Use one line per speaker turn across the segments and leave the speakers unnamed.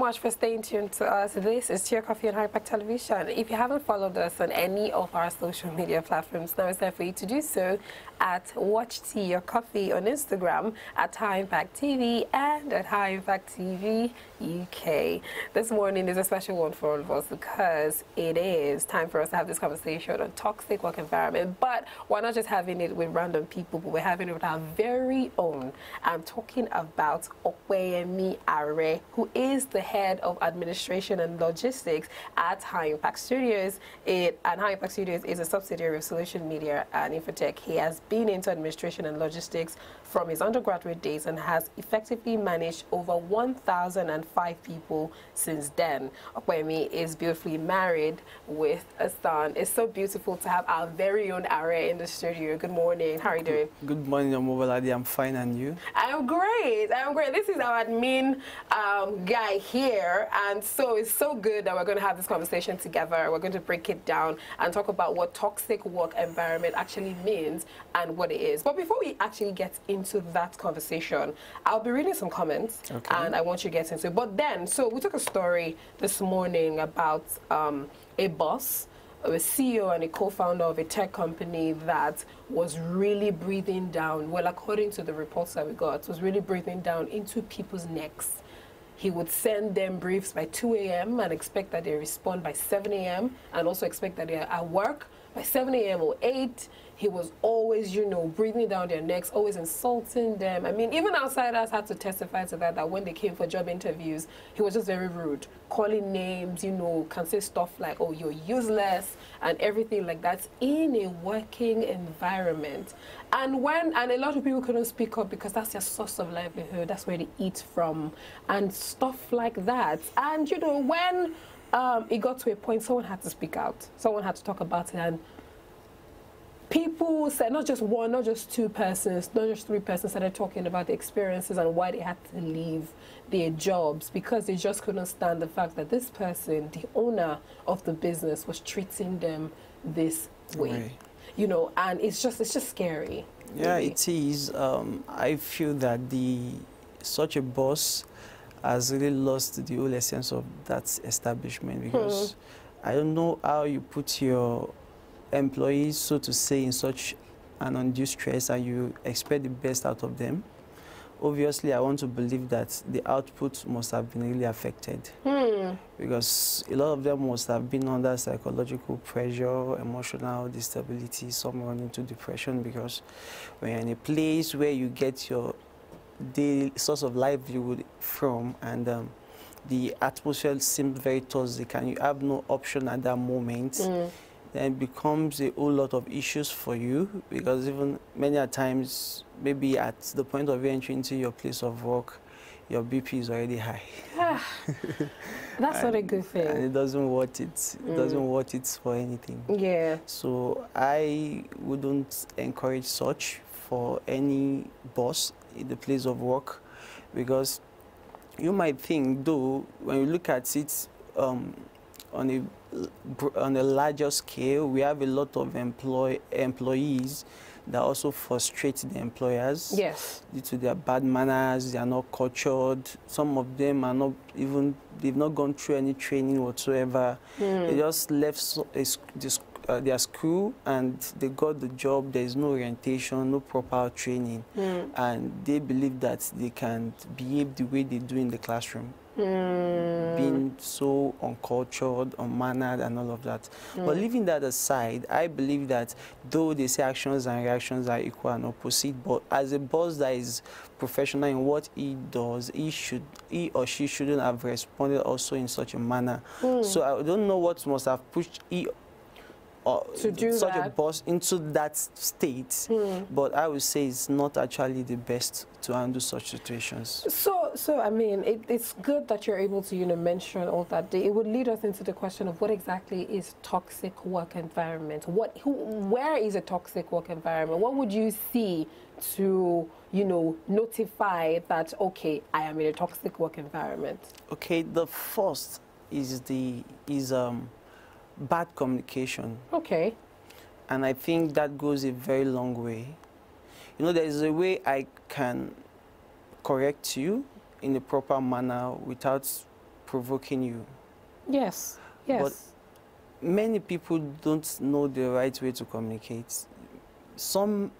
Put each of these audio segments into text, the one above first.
much for staying tuned to us. This is Tea or Coffee on Impact Television. If you haven't followed us on any of our social media platforms, now it's time for you to do so at Watch Tea or Coffee on Instagram, at ImpactTV, and at ImpactTV UK. This morning is a special one for all of us because it is time for us to have this conversation on toxic work environment. But we're not just having it with random people, but we're having it with our very own. I'm talking about Opeyemi Aare, who is the head of administration and logistics at High Impact Studios. High Impact Studios is a subsidiary of Solution Media and Infotech. He has been into administration and logistics from his undergraduate days and has effectively managed over 1,005 people since then. Opeyemi is beautifully married with a son. It's so beautiful to have our very own Aare in the studio. Good morning. How are you doing?
Good morning, Omobolade. I'm fine, and you?
I'm great. I'm great. This is our admin guy here, and so it's so good that we're going to have this conversation together. We're going to break it down and talk about what toxic work environment actually means and what it is. But before we actually get into that conversation, I'll be reading some comments, and I want you to get into it. But then, so we took a story this morning about a boss, a CEO and a co-founder of a tech company that was really breathing down, well, according to the reports that we got, was really breathing down into people's necks. He would send them briefs by 2 a.m. and expect that they respond by 7 a.m. and also expect that they're at work by 7 a.m. or 8. He was always, you know, breathing down their necks, always insulting them. I mean, even outsiders had to testify to that when they came for job interviews, he was just very rude, calling names, you know, can say stuff like, oh, you're useless and everything like that in a working environment. And a lot of people couldn't speak up because that's their source of livelihood, that's where they eat from and stuff like that. And, you know, when it got to a point, someone had to speak out. Someone had to talk about it, and people said, not just one, not just two persons, not just three persons, started talking about the experiences and why they had to leave their jobs because they just couldn't stand the fact that this person, the owner of the business, was treating them this way. You know, and it's just scary.
Yeah,
really.
It is. I feel that such a boss has really lost the whole essence of that establishment because I don't know how you put your employees, so to say, in such an undue stress and you expect the best out of them. Obviously, I want to believe that the output must have been really affected because a lot of them must have been under psychological pressure, emotional instability, some run into depression because when you're in a place where you get your daily source of livelihood from and the atmosphere seems very toxic and you have no option at that moment, then it becomes a whole lot of issues for you because even many times, maybe at the point of entry into your place of work, your BP is already high. That's not a good thing. And it doesn't worth it. It doesn't worth it for anything. Yeah. So I wouldn't encourage such for any boss in the place of work because you might think, though, when you look at it on a larger scale, we have a lot of employees that also frustrate the employers. Yes. Due to their bad manners, they are not cultured. Some of them are not even, they've not gone through any training whatsoever. They just left their school and they got the job. There is no orientation, no proper training. And they believe that they can behave the way they do in the classroom. Being so uncultured, unmannered, and all of that. But leaving that aside, I believe that though they say actions and reactions are equal and opposite, but as a boss that is professional in what he does, he or she shouldn't have responded also in such a manner. So I don't know what must have pushed to do such a boss into that state, but I would say it's not actually the best to handle such situations.
So I mean, it's good that you're able to, you know, mention all that. It would lead us into the question of what exactly is toxic work environment? Where is a toxic work environment? What would you see to, you know, notify that, okay, I am in a toxic work environment?
Okay, the first is bad communication. Okay. And I think that goes a very long way. You know, there is a way I can correct you in a proper manner without provoking you.
Yes, yes.
But many people don't know the right way to communicate. Some,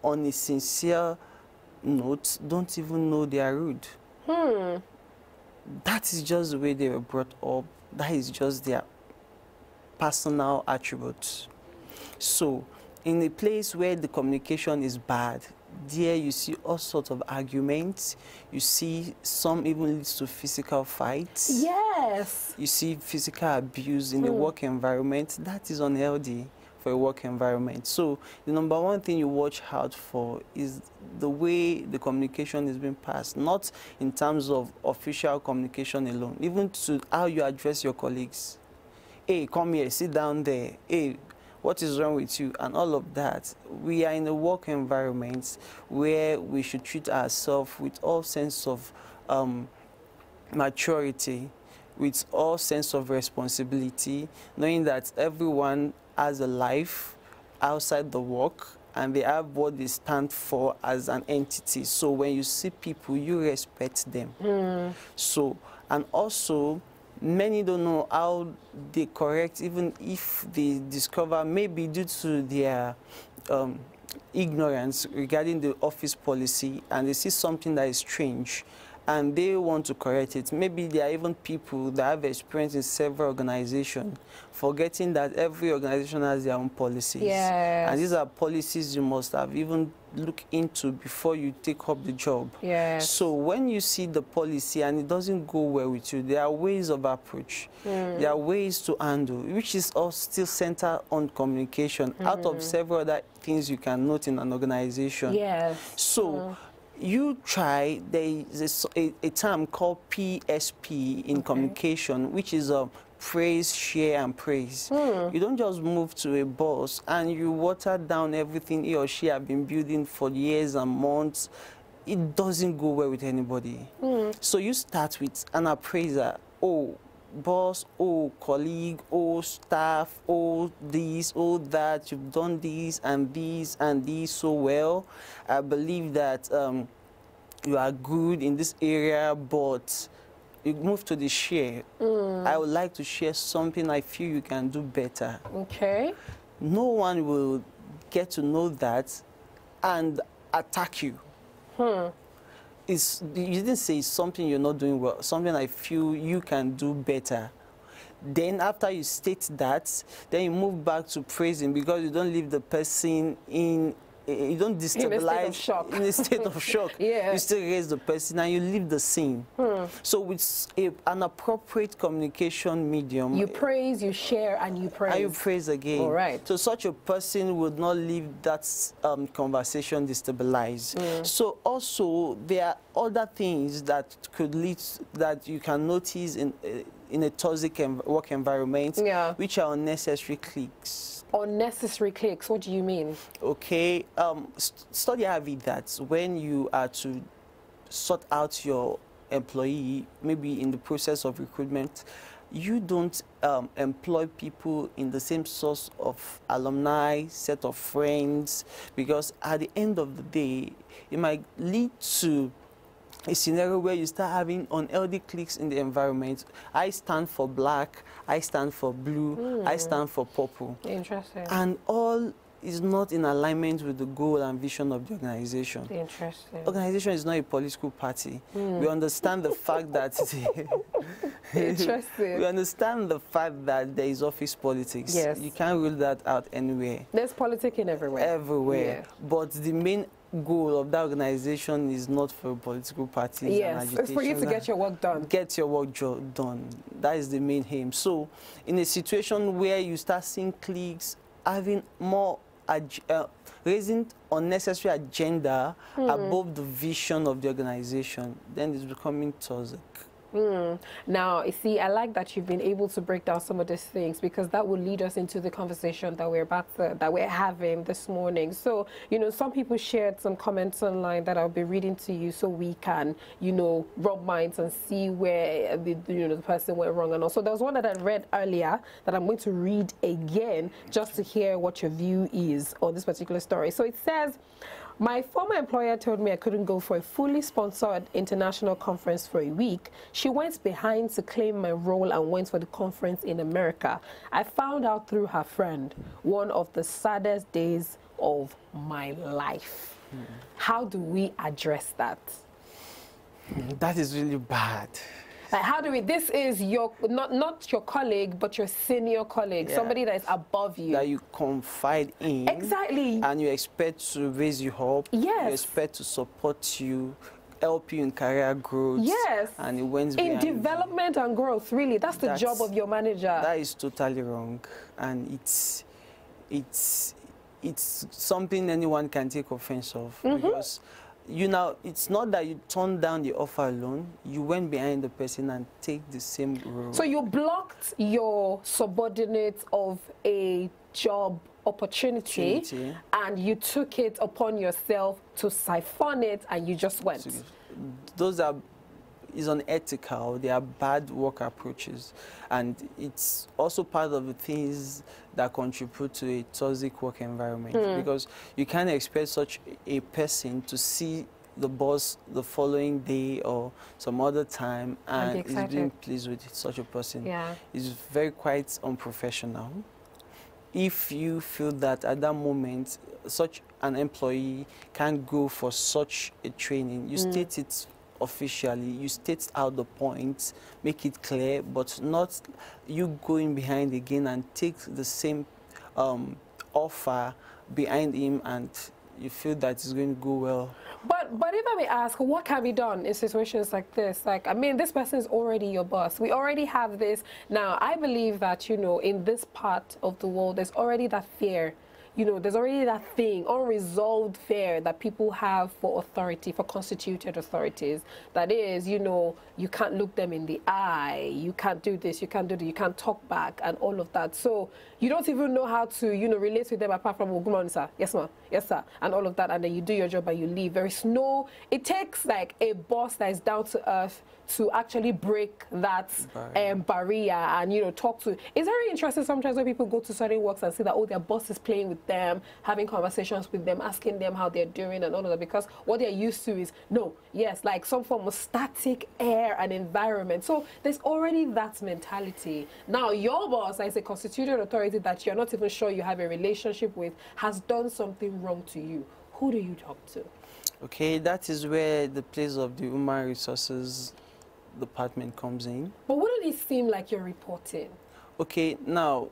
on a sincere note, don't even know they are rude. That is just the way they were brought up. That is just their personal attributes. So, in a place where the communication is bad, there you see all sorts of arguments. You see some even leads to physical fights.
Yes.
You see physical abuse in the work environment. That is unhealthy for a work environment. So the number one thing you watch out for is the way the communication is being passed, not in terms of official communication alone, even to how you address your colleagues. Hey, come here, sit down there. Hey, what is wrong with you? And all of that. We are in a work environment where we should treat ourselves with all sense of maturity, with all sense of responsibility, knowing that everyone has a life outside the work and they have what they stand for as an entity. So when you see people, you respect them. So, and also, many don't know how they correct, even if they discover, maybe due to their ignorance regarding the office policy, and they see something that is strange and they want to correct it. Maybe there are even people that have experience in several organizations, forgetting that every organization has their own policies.
Yes.
And these are policies you must have even looked into before you take up the job.
Yes.
So when you see the policy and it doesn't go well with you, there are ways of approach. There are ways to handle, which is all still centered on communication, out of several other things you can note in an organization.
Yes.
So you try, there is a term called PSP in communication, which is praise, share, and praise. You don't just move to a boss and you water down everything he or she have been building for years and months. It doesn't go well with anybody. So you start with an appraiser. Oh, boss, oh, colleague, oh, staff, oh, this, oh, that, you've done this and this and this so well. I believe that you are good in this area, but you move to the share. I would like to share something I feel you can do better.
Okay.
No one will get to know that and attack you. You didn't say it's something you're not doing well, something I feel you can do better. Then after you state that, then you move back to praising, because you don't leave the person in, you don't destabilize in a state of shock.
Yeah.
You still raise the person and you leave the scene. So with an appropriate communication medium,
you praise, you share, and you praise.
And you praise again. All right. So such a person would not leave that conversation destabilized. So also there are other things that could lead, that you can notice in a toxic work environment, which are unnecessary cliques.
Unnecessary clicks, what do you mean?
Okay, study have it that when you are to sort out your employee, maybe in the process of recruitment, you don't employ people in the same source of alumni, set of friends, because at the end of the day, it might lead to a scenario where you start having unhealthy cliques in the environment. I stand for black, I stand for blue, I stand for purple.
Interesting.
And all is not in alignment with the goal and vision of the organization.
Interesting.
Organization is not a political party. We understand the fact that
Interesting.
we understand the fact that there is office politics.
Yes.
You can't rule that out anywhere.
There's politicking everywhere.
Everywhere. Yeah. But the main goal of that organization is not for political parties.
Yes, it's for you to get your work done.
Get your work done. That is the main aim. So in a situation where you start seeing cliques having more, raising unnecessary agenda above the vision of the organization, then it's becoming toxic.
Now, you see, I like that you've been able to break down some of these things, because that will lead us into the conversation that we're having this morning. So, you know, some people shared some comments online that I'll be reading to you, so we can, you know, rub minds and see where the person went wrong. And also, there was one that I read earlier that I'm going to read again, just to hear what your view is on this particular story. So it says, My former employer told me I couldn't go for a fully sponsored international conference for a week. She went behind to claim my role and went for the conference in America. I found out through her friend. One of the saddest days of my life. How do we address that?
That is really bad.
Like, how do we, this is your, not your colleague, but your senior colleague, somebody that is above you.
That you confide in.
Exactly.
And you expect to raise you up.
Yes.
You expect to support you, help you in career growth.
Yes.
And it went
in development and growth, really. That's the job of your manager.
That is totally wrong. And it's something anyone can take offense of. Because you know, it's not that you turned down the offer alone. You went behind the person and take the same role. So
you blocked your subordinate of a job opportunity and you took it upon yourself to siphon it, and you just went.
Those is unethical. They are bad work approaches, and it's also part of the things that contribute to a toxic work environment, because you can't expect such a person to see the boss the following day or some other time and is being pleased with such a person. It's very quite unprofessional. If you feel that at that moment such an employee can't go for such a training, you state it officially, you state out the points, make it clear, but not you going behind again and take the same offer behind him and you feel that it's going to go well.
But if I may ask, what can be done in situations like this? Like, I mean, this person is already your boss. We already have this. Now, I believe that, you know, in this part of the world, there's already that fear. You know, there's already that thing, unresolved fear that people have for authority, for constituted authorities. That is, you know, you can't look them in the eye, you can't do this, you can't do that, you can't talk back and all of that. So you don't even know how to, you know, relate with them apart from, oh, good morning, sir, yes, ma'am, yes, sir, and all of that. And then you do your job and you leave. There is no, it takes like a boss that is down to earth to actually break that barrier and, you know, talk to. It's very interesting sometimes when people go to certain works and see that, oh, their boss is playing with them, having conversations with them, asking them how they're doing and all of that, because what they're used to is, no, yes, like some form of static air and environment. So there's already that mentality. Now, your boss, as a constituted authority that you're not even sure you have a relationship with, has done something wrong to you. Who do you talk to? Okay,
that is where the place of the human resources department comes in.
But wouldn't it seem like you're reporting?
Okay, now,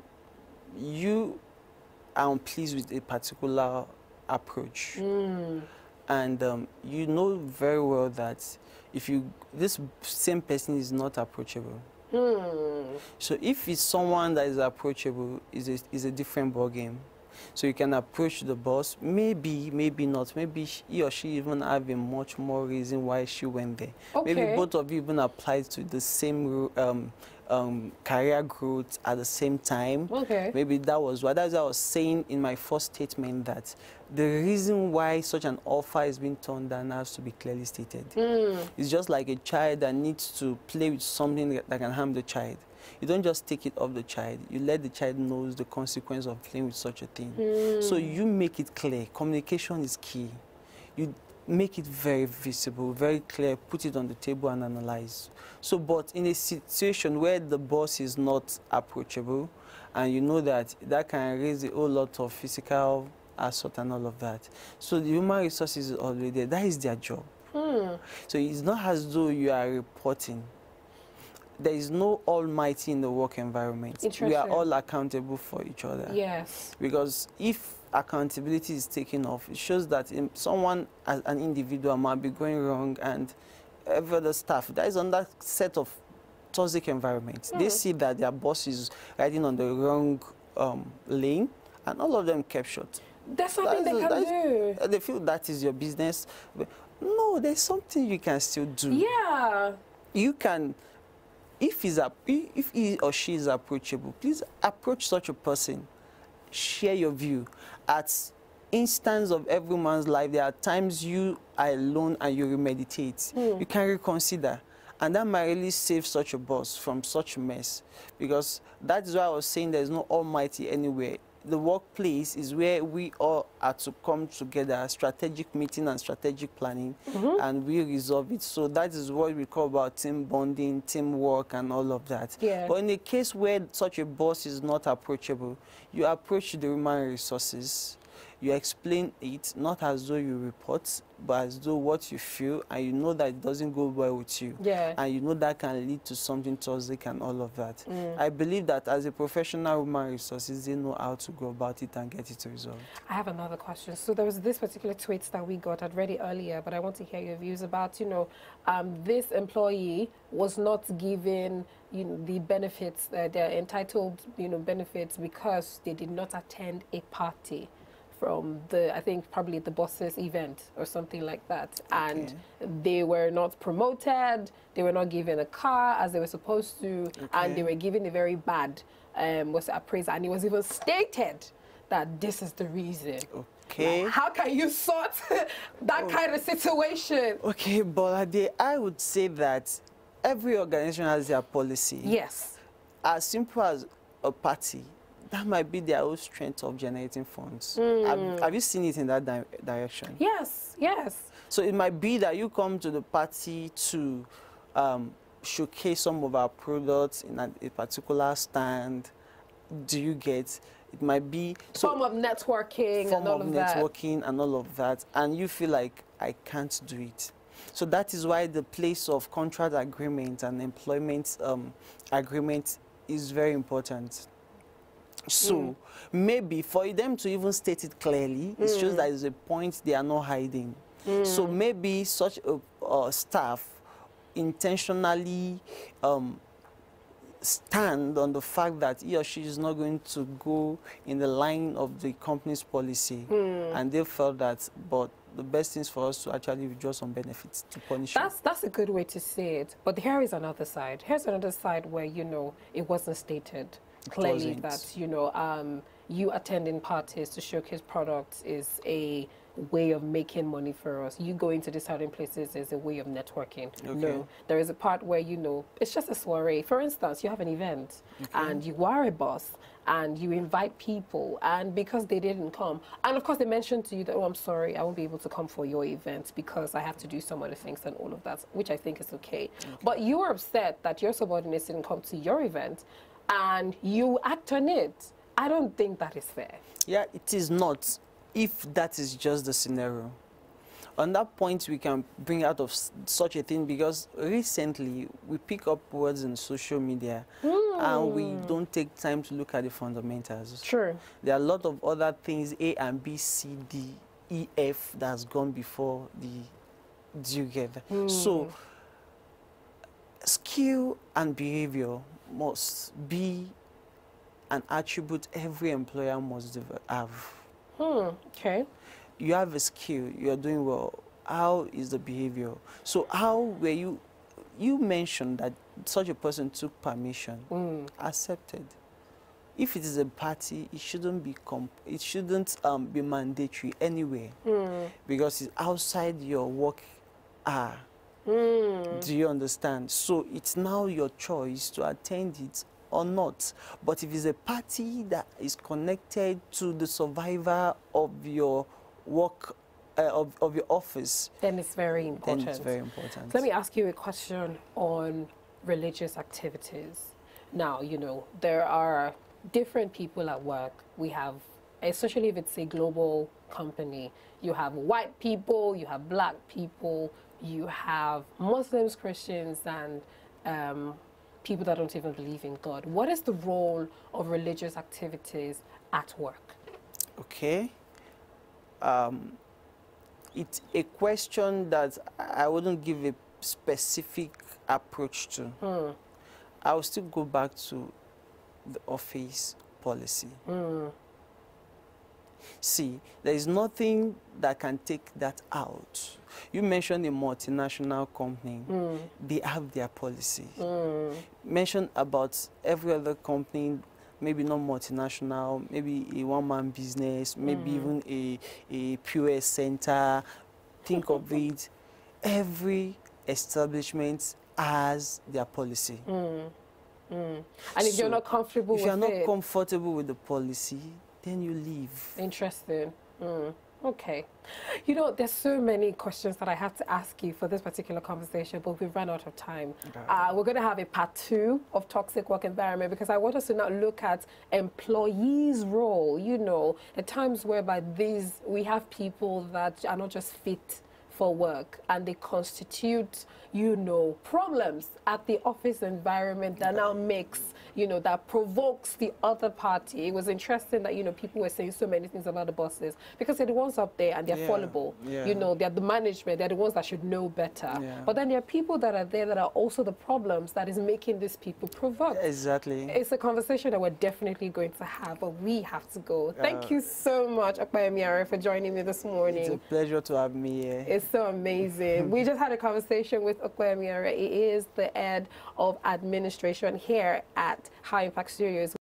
you are unpleased with a particular approach. And you know very well that if this same person is not approachable. So if it's someone that is approachable, is a different ballgame. So you can approach the boss, maybe, maybe not. Maybe he or she even have a much more reason why she went there. Maybe both of you even applied to the same career growth at the same time. Maybe that was what I was saying in my first statement, that the reason why such an offer is being turned down has to be clearly stated. It's just like a child that needs to play with something that can harm the child. You don't just take it off the child. You let the child know the consequence of playing with such a thing. So you make it clear. Communication is key. You make it very visible, very clear, put it on the table and analyze. So, but in a situation where the boss is not approachable, and you know that that can raise a whole lot of physical assault and all of that. So the human resources is already there. That is their job. So it's not as though you are reporting. There is no almighty in the work environment. We are all accountable for each other.
Yes.
Because if accountability is taken off, it shows that someone as an individual might be going wrong, and every other staff that is on that set of toxic environment, they see that their boss is riding on the wrong lane, and all of them kept short.
There's something they can do.
They feel that is your business. But no, there's something you can still do.
Yeah.
You can. If he or she is approachable, please approach such a person. Share your view. At instance of every man's life, there are times you are alone and you meditate. You can reconsider. And that might really save such a boss from such a mess. Because that is why I was saying there's no almighty anywhere. the workplace is where we all are to come together, strategic meeting and strategic planning, and we resolve it. So that is what we call about team bonding, teamwork, and all of that.
Yeah.
But in a case where such a boss is not approachable, you approach the human resources. You explain it, not as though you report, but as though what you feel, and you know that it doesn't go well with you.
Yeah.
And you know that can lead to something toxic and all of that. I believe that as a professional human resources, they know how to go about it and get it resolved.
I have another question. So there was this particular tweet that we got. I'd read it earlier, but I want to hear your views about, this employee was not given the benefits, their entitled, benefits because they did not attend a party from I think probably the boss's event or something like that. And they were not promoted, they were not given a car as they were supposed to, and they were given a very bad appraisal. And it was even stated that this is the reason.
Okay.
Like, how can you sort that kind of situation?
Okay, but I would say that every organization has their policy.
Yes.
As simple as a party, that might be their own strength of generating funds. Have you seen it in that direction?
Yes, yes.
So it might be that you come to the party to showcase some of our products in a particular stand. Do you get? It might be
form of networking and all of that.
Networking and all of that, and you feel like I can't do it. So that is why the place of contract agreement and employment agreement is very important. So maybe for them to even state it clearly, it shows that it's a point they are not hiding. So maybe such a staff intentionally stand on the fact that he or she is not going to go in the line of the company's policy, and they felt that, but the best thing is for us to actually withdraw some benefits to punish you.
That's a good way to say it. But here is another side. Here's another side where, it wasn't stated clearly that, you attending parties to showcase products is a way of making money for us. You going to these certain places is a way of networking. Okay. No, there is a part where, it's just a soiree. For instance, you have an event and you are a boss and you invite people, and because they didn't come, and of course they mentioned to you that, oh, I'm sorry, I won't be able to come for your event because I have to do some other things and all of that, which I think is okay. But you are upset that your subordinates didn't come to your event and you act on it. I don't think that is fair.
Yeah, it is not, if that is just the scenario. On that point, we can bring out of such a thing because recently we pick up words in social media and we don't take time to look at the fundamentals.
Sure.
There are a lot of other things, A and B, C, D, E, F, that's gone before the do you get that? So, skill and behavior must be an attribute every employer must have.
Okay.
You have a skill, you're doing well. How is the behavior? So how were you mentioned that such a person took permission, accepted. If it is a party, it shouldn't be be mandatory anyway, because it's outside your work hour. Do you understand? So it's now your choice to attend it or not. But if it's a party that is connected to the survival of your work, of your office,
then it's very important.
Then it's very important.
So let me ask you a question on religious activities. Now, there are different people at work. We have, especially if it's a global company, you have white people, you have black people, you have Muslims, Christians, and people that don't even believe in God. What is the role of religious activities at work?
Okay. It's a question that I wouldn't give a specific approach to. I will still go back to the office policy. See, there is nothing that can take that out. You mentioned a multinational company. They have their policy. Mention about every other company, maybe not multinational, maybe a one-man business, maybe even a POS center. Think of it. Every establishment has their policy.
And if you're not comfortable with it,
if you're not comfortable with the policy, then you leave.
Interesting. Okay. You know, there's so many questions that I have to ask you for this particular conversation, but we've run out of time. We're going to have a part 2 of toxic work environment, because I want us to now look at employees' role. You know, at times whereby we have people that are not just fit for work, and they constitute, you know, problems at the office environment that now makes, you know, that provokes the other party. It was interesting that, you know, people were saying so many things about the bosses, because they're the ones up there and they're fallible. You know, they're the management, they're the ones that should know better. But then there are people that are there that are also the problems that is making these people provoke.
Exactly.
It's a conversation that we're definitely going to have, but we have to go. Thank you so much, Opeyemi Aare, for joining me this morning.
It's a pleasure to have me here.
It's so amazing. We just had a conversation with Opeyemi Aare. He is the head of administration here at High Impact Studios.